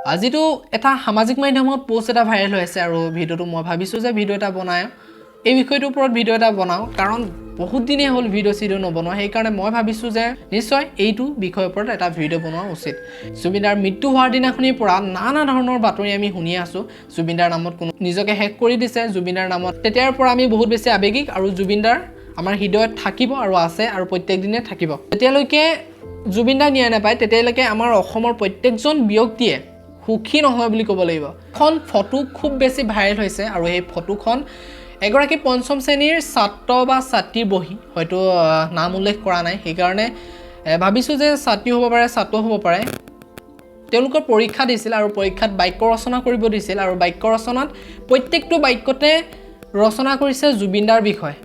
আজিতো এটা সামাজিক মাধ্যমত পোষ্ট এটা ভাইৰেল হৈ আছে আৰু ভিডিওটো মই ভাবিছোঁ যে ভিডিও এটা বনায় এই বিষয়টোৰ ওপৰত ভিডিও এটা বনাওঁ কাৰণ বহুত দিনেই হ'ল ভিডিও নবনোৱা সেইকাৰণে মই ভাবিছোঁ যে নিশ্চয় এইটো বিষয়ৰ ওপৰত এটা ভিডিও বনোৱা উচিত জুবিনদাৰ মৃত্যু হোৱাৰ দিনাখনিৰ পৰা নানা ধৰণৰ বাতৰি আমি শুনি আছোঁ জুবিনদাৰ নামত কোনো নিজকে হেক কৰি দিছে জুবিনদাৰ নামত তেতিয়াৰ পৰা আমি বহুত বেছি আৱেগিক আৰু জুবিনদাৰ আমাৰ হৃদয়ত থাকিব আৰু আছে আৰু প্ৰত্যেক দিনে থাকিব যেতিয়ালৈকে জুবিনদাৰ ন্যায় নাপায় তেতিয়ালৈকে আমাৰ অসমৰ প্ৰত্যেকজন ব্যক্তিয়ে সুখী নহয় বুলি ক'ব লাগিব এখন ফটো খুব বেছি ভাইৰেল হৈছে আৰু এই ফটোখন এগৰাকী পঞ্চম শ্ৰেণীৰ ছাত্ৰ বা ছাত্ৰীৰ বহি হয়তো নাম উল্লেখ কৰা নাই সেইকাৰণে ভাবিছোঁ যে ছাত্ৰী হ'ব পাৰে ছাত্ৰ হ'ব পাৰে তেওঁলোকৰ পৰীক্ষা দিছিল আৰু পৰীক্ষাত বাক্য ৰচনা কৰিব দিছিল আৰু বাক্য ৰচনাত প্ৰত্যেকটো বাক্যতে ৰচনা কৰিছে জুবিনদাৰ বিষয়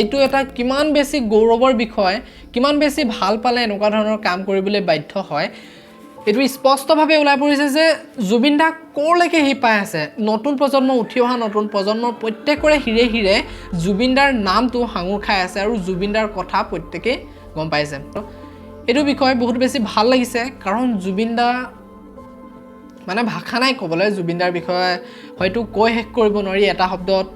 এইটো এটা কিমান বেছি গৌৰৱৰ বিষয় কিমান বেছি ভাল পালে এনেকুৱা ধৰণৰ কাম কৰিবলৈ বাধ্য হয় এইটো স্পষ্টভাৱে ওলাই পৰিছে যে জুবিনদা ক'লৈকে হি পাই আছে নতুন প্ৰজন্ম উঠি অহা নতুন প্ৰজন্মৰ প্ৰত্যেকৰে হিৰে হিৰে জুবিনদাৰ নামটো সাঙুৰ খাই আছে আৰু জুবিনদাৰ কথা প্ৰত্যেকেই গম পাইছে এইটো বিষয় বহুত বেছি ভাল লাগিছে কাৰণ জুবিনদা মানে ভাষা নাই ক'বলৈ জুবিনদাৰ বিষয়ে হয়তো কৈ শেষ কৰিব নোৱাৰি এটা শব্দত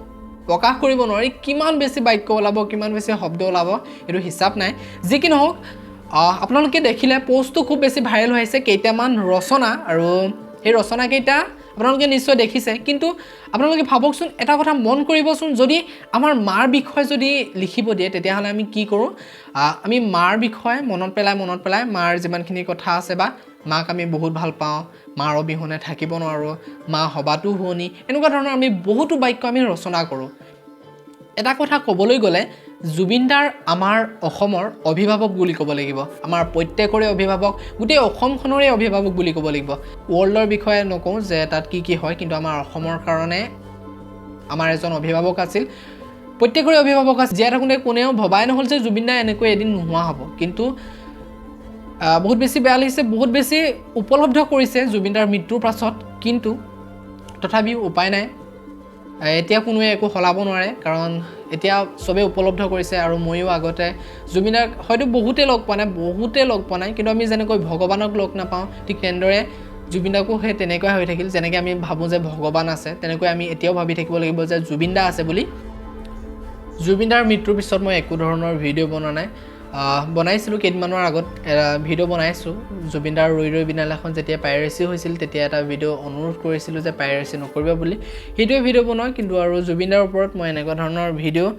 প্ৰকাশ কৰিব নোৱাৰি কিমান বেছি বাক্য ওলাব কিমান বেছি শব্দ ওলাব এইটো হিচাপ নাই যি কি নহওক আপোনালোকে দেখিলে পোষ্টটো খুব বেছি ভাইৰেল হৈছে কেইটামান ৰচনা আৰু এই ৰচনাকেইটা আপোনালোকে নিশ্চয় দেখিছে কিন্তু আপোনালোকে ভাবকচোন এটা কথা মন কৰিবচোন যদি আমাৰ মাৰ বিষয়ে যদি লিখিব দিয়ে তেতিয়াহ'লে আমি কি কৰোঁ আমি মাৰ বিষয়ে মনত পেলাই মাৰ যিমানখিনি কথা আছে বা মাক আমি বহুত ভাল পাওঁ মাৰ অবিহনে থাকিব নোৱাৰোঁ মা হবাটো শুৱনি এনেকুৱা ধৰণৰ আমি বহুতো বাক্য আমি ৰচনা কৰোঁ এটা কথা ক'বলৈ গ'লে জুবিনদাৰ আমাৰ অসমৰ অভিভাৱক বুলি ক'ব লাগিব আমাৰ প্ৰত্যেকৰে অভিভাৱক গোটেই অসমখনৰে অভিভাৱক বুলি ক'ব লাগিব ৱৰ্ল্ডৰ বিষয়ে নকওঁ যে তাত কি হয় কিন্তু আমাৰ অসমৰ কাৰণে আমাৰ এজন অভিভাৱক আছিল প্ৰত্যেকৰে অভিভাৱক আছিল জীয়াই থাকোঁতে কোনেও ভবাই নহ'ল যে জুবিনদা এনেকৈ এদিন নোহোৱা হ'ব কিন্তু বহুত বেছি বেয়া লাগিছে বহুত বেছি উপলব্ধ কৰিছে জুবিনদাৰ মৃত্যুৰ পাছত কিন্তু তথাপিও উপায় নাই এতিয়া কোনোৱে একো সলাব নোৱাৰে কাৰণ এতিয়া চবেই উপলব্ধ কৰিছে আৰু ময়ো আগতে জুবিনদাক হয়তো বহুতে লগ পোৱা নাই কিন্তু আমি যেনেকৈ ভগৱানক লগ নাপাওঁ ঠিক তেনেদৰে জুবিনদাকো সেই তেনেকৈ হৈ থাকিল যেনেকৈ আমি ভাবোঁ যে ভগৱান আছে তেনেকৈ আমি এতিয়াও ভাবি থাকিব লাগিব যে জুবিনদা আছে বুলি জুবিনদাৰ মৃত্যুৰ পিছত মই একো ধৰণৰ ভিডিঅ' বনোৱা নাই বনাইছিলোঁ কেইদিনমানৰ আগত ভিডিঅ' বনাইছোঁ জুবিনদাৰ ৰৈ ৰৈ বিনালেখন যেতিয়া পাইৰেচি হৈছিল তেতিয়া এটা ভিডিঅ' অনুৰোধ কৰিছিলোঁ যে পাইৰেচি নকৰিব বুলি সেইটোৱে ভিডিঅ' বনোৱা কিন্তু আৰু জুবিনদাৰ ওপৰত মই এনেকুৱা ধৰণৰ ভিডিঅ'